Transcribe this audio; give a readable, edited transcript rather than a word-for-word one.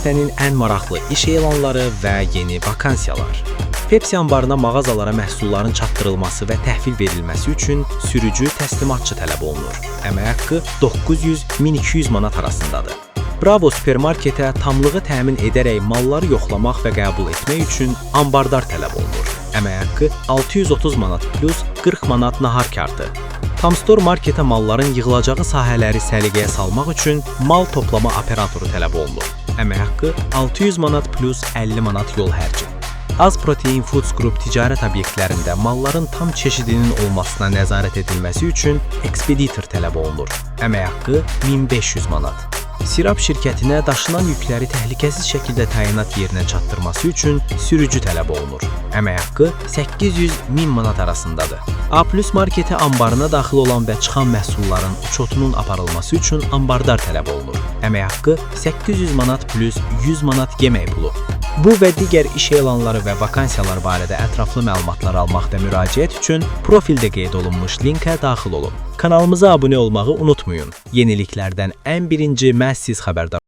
həftənin ən maraqlı iş elanları və yeni vakansiyalar. Pepsi anbarına mağazalara məhsulların çatdırılması və təhvil verilməsi üçün sürücü təslimatçı tələb olunur. Əmək haqqı 900-1200 manat arasındadır. Bravo supermarketə tamlığı təmin edərək malları yoxlamaq və qəbul etmək üçün ambardar tələb olunur. Əmək haqqı 630 manat plus 40 manat nahar kartı. Tamstore marketə malların yığılacağı sahələri səliqəyə salmaq üçün mal toplama operatoru tələb olunur. Əmək haqqı 600 manat plus 50 manat yol hərci. Az protein Foods Group ticarət obyektlərində malların tam çeşidinin olmasına nəzarət edilməsi üçün ekspeditor tələb olunur. Əmək haqqı 1500 manat. Sirap şirkətinə daşınan yükləri təhlükəsiz şəkildə təyinat yerinə çatdırması üçün sürücü tələb olunur. Əmək haqqı 800-1000 manat arasındadır. A+ marketə anbarına daxil olan və çıxan məhsulların uçotunun aparılması üçün ambardar tələb olunur. Əmək haqqı 800 manat plus 100 manat yemək pulu. Bu və digər iş elanları və vakansiyalar barədə ətraflı məlumatlar almaq və müraciət üçün profildə qeyd olunmuş linkə daxil olun. Kanalımıza abunə olmağı unutmayın. Yeniliklərdən ən birinci məhz siz xəbərdar